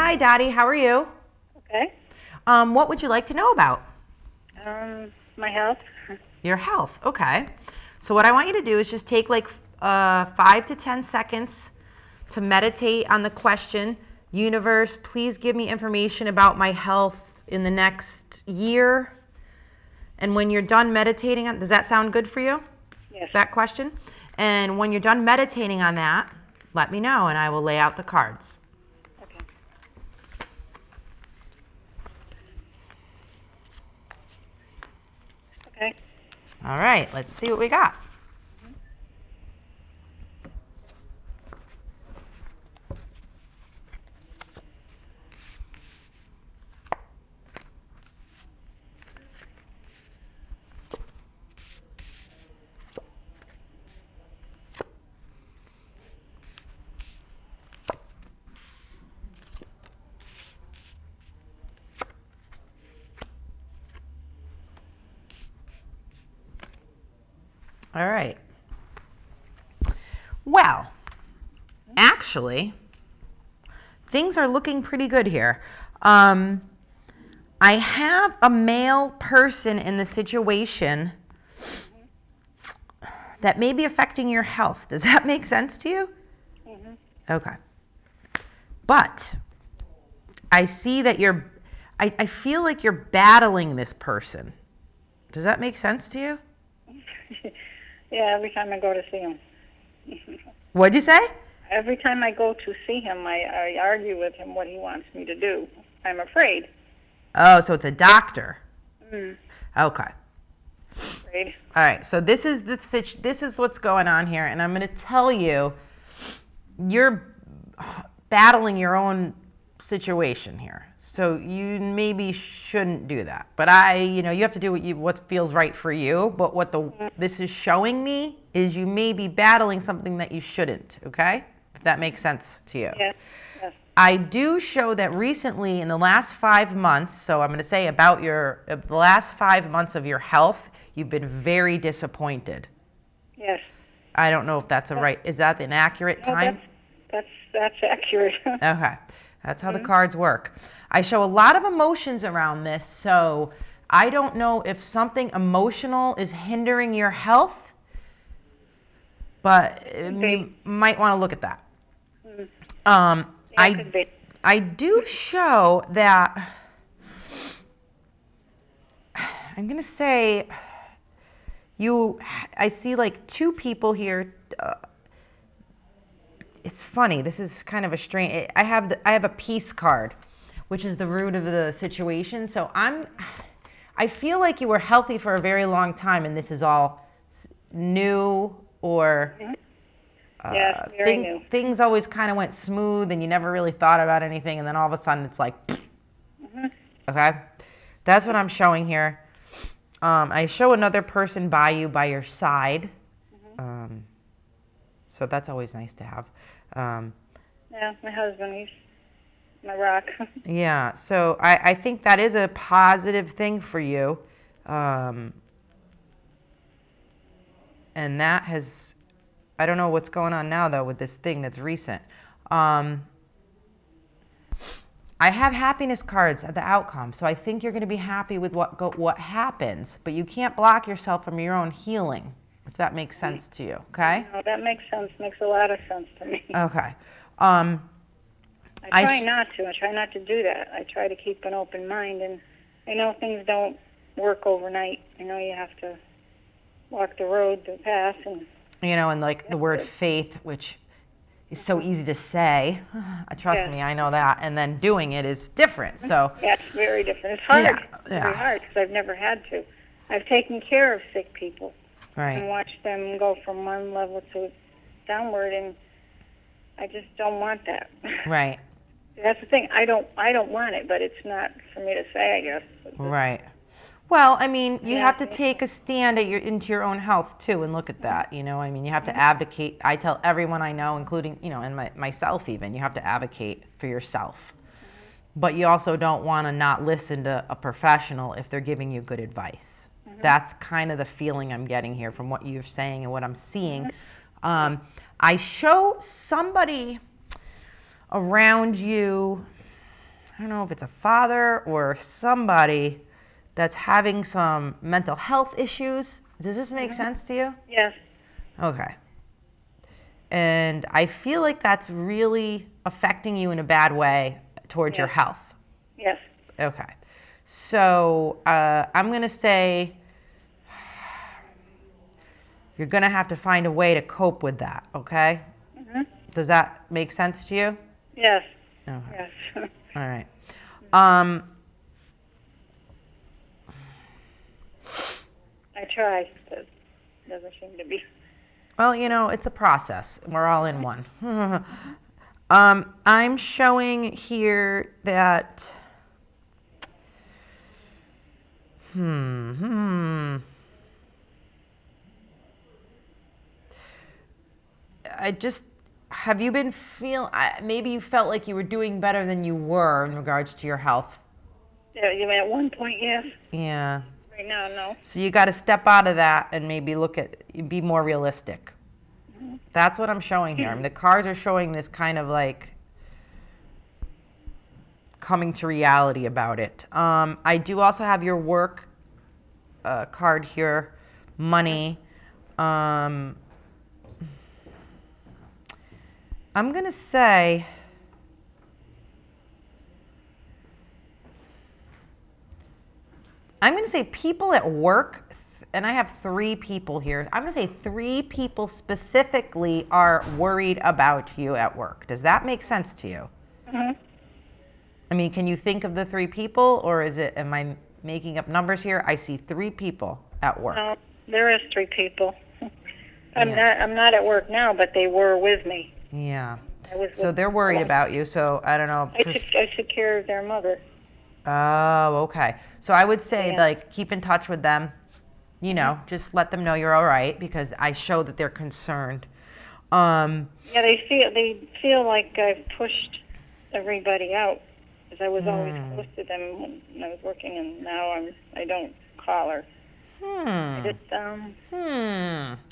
Hi, Dottie. How are you? Okay. What would you like to know about? My health. Your health. Okay. So what I want you to do is just take like 5 to 10 seconds to meditate on the question, universe, please give me information about my health in the next year. And when you're done meditating on, does that sound good for you? Yes. That question? And when you're done meditating on that, let me know and I will lay out the cards. Okay. Okay. All right, let's see what we got. All right. Well, actually, things are looking pretty good here. I have a male person in the situation that may be affecting your health. Does that make sense to you? Mm-hmm. Okay. But I see that I feel like you're battling this person. Does that make sense to you? Yeah, every time I go to see him. What'd you say? Every time I go to see him, I argue with him what he wants me to do. I'm afraid. Oh, so it's a doctor. Mm. Okay. Afraid. All right. So this is what's going on here, and I'm going to tell you, you're battling your own situation here. So you maybe shouldn't do that. But you have to do what feels right for you. But what this is showing me is you may be battling something that you shouldn't. Okay, if that makes sense to you. Yes. Yes. I do show that recently in the last 5 months. So I'm going to say about the last 5 months of your health, you've been very disappointed. Yes. I don't know if that's is that an accurate time? That's accurate. Okay. That's how the cards work. I show a lot of emotions around this, so I don't know if something emotional is hindering your health, but you might want to look at that. Yeah, could be. I do show that, I'm going to say, I see like 2 people here. It's funny. This is kind of a strange. I have a peace card, which is the root of the situation. So I feel like you were healthy for a very long time, and this is all new or Yes, very new. Things always kind of went smooth, and you never really thought about anything, and then all of a sudden it's like, okay, that's what I'm showing here. I show another person by your side. So that's always nice to have. Yeah, my husband, he's my rock. Yeah, so I think that is a positive thing for you. And that I don't know what's going on now, though, with this thing that's recent. I have happiness cards at the outcome, so I think you're going to be happy with what happens, but you can't block yourself from your own healing, if that makes sense to you, okay? No, that makes sense. Makes a lot of sense to me. Okay. I try not to. I try not to do that. I try to keep an open mind, and I know things don't work overnight. I know you have to walk the road, the path, and and like the word faith, which is so easy to say. Trust me, I know that. And then doing it is different. So yeah, it's very different. It's hard. Yeah. It's very hard because I've never had to. I've taken care of sick people. Right. And watched them go from one level to downward, and I just don't want that. Right. That's the thing. I don't want it, but it's not for me to say, I guess. Right. Well, I mean, you have to take a stand into your own health too, and look at that. You have to advocate. I tell everyone I know, including and myself even, you have to advocate for yourself. But you also don't want to not listen to a professional if they're giving you good advice. That's kind of the feeling I'm getting here from what you're saying and what I'm seeing. I show somebody around you I don't know if it's a father or somebody that's having some mental health issues. Does this make sense to you? Yes. Okay. And I feel like that's really affecting you in a bad way towards your health. Yes. Okay. So I'm going to say you're going to have to find a way to cope with that, okay? Does that make sense to you? Yes. Okay. Yes. All right. I try, but it doesn't seem to be. Well, you know, it's a process. We're all in one. I'm showing here that have you been maybe you felt like you were doing better than you were in regards to your health? Yeah, you mean at one point, yes. Yeah. Right now, no. So you got to step out of that and maybe be more realistic. That's what I'm showing here. I mean, the cards are showing this kind of like coming to reality about it. I do also have your work card here, money. I'm going to say people at work, and I have 3 people here. I'm going to say 3 people specifically are worried about you at work. Does that make sense to you? I mean, can you think of the 3 people, or am I making up numbers here? I see 3 people at work. No, there is 3 people. I'm not at work now, but they were with me. Yeah. So they're worried about you. So I don't know. I took care of their mother. Oh, okay. So I would say like keep in touch with them. You know, just let them know you're all right, because I show that they're concerned. Yeah, they feel like I've pushed everybody out, because I was always close to them when I was working, and now I don't call her. I just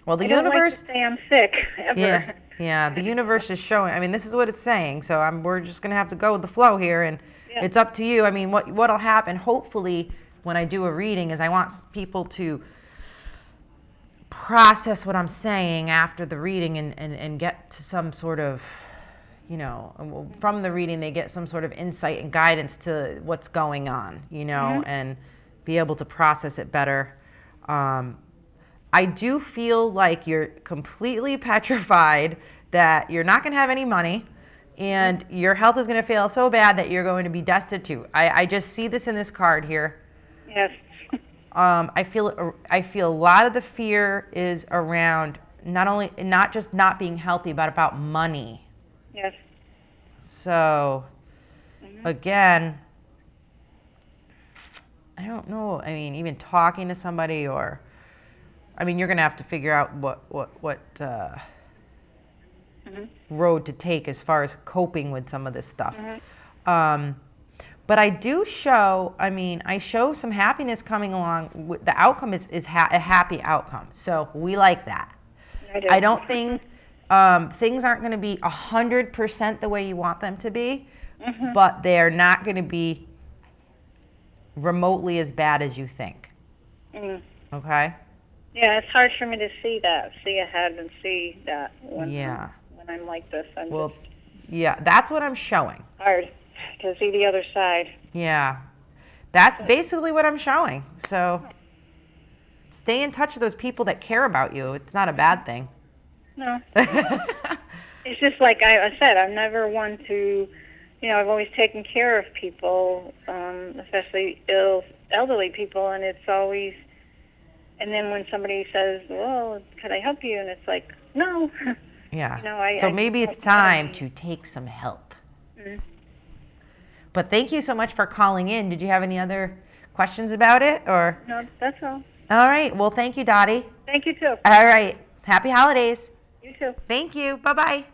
Well, the I don't universe. like to say I'm sick ever. Yeah. The universe is showing. I mean, this is what it's saying. So we're just gonna have to go with the flow here, and it's up to you. I mean, what'll happen? Hopefully, when I do a reading, is I want people to process what I'm saying after the reading and get to some sort of, you know, from the reading they get some sort of insight and guidance to what's going on, you know, and be able to process it better. I do feel like you're completely petrified that you're not going to have any money, and your health is going to fail so bad that you're going to be destitute. I just see this in this card here. Yes. I feel a lot of the fear is around not just not being healthy, but about money. Yes. So, again, I don't know. I mean, even talking to somebody, or, I mean, you're going to have to figure out what road to take as far as coping with some of this stuff. But I do show, I show some happiness coming along. The outcome is a happy outcome. So we like that. I don't think things aren't going to be 100% the way you want them to be, but they're not going to be remotely as bad as you think. Okay? Yeah, it's hard for me to see ahead and see that when I'm like this. Yeah, that's what I'm showing. Hard to see the other side. Yeah, that's basically what I'm showing. So stay in touch with those people that care about you. It's not a bad thing. No. It's just like I said, I'm never one to, I've always taken care of people, especially elderly people, and it's always, and then when somebody says, well, could I help you? And it's like, no. Yeah. So maybe it's time to take some help. But thank you so much for calling in. Did you have any other questions about it, or? No, that's all. All right. Well, thank you, Dottie. Thank you, too. All right. Happy holidays. You too. Thank you. Bye-bye.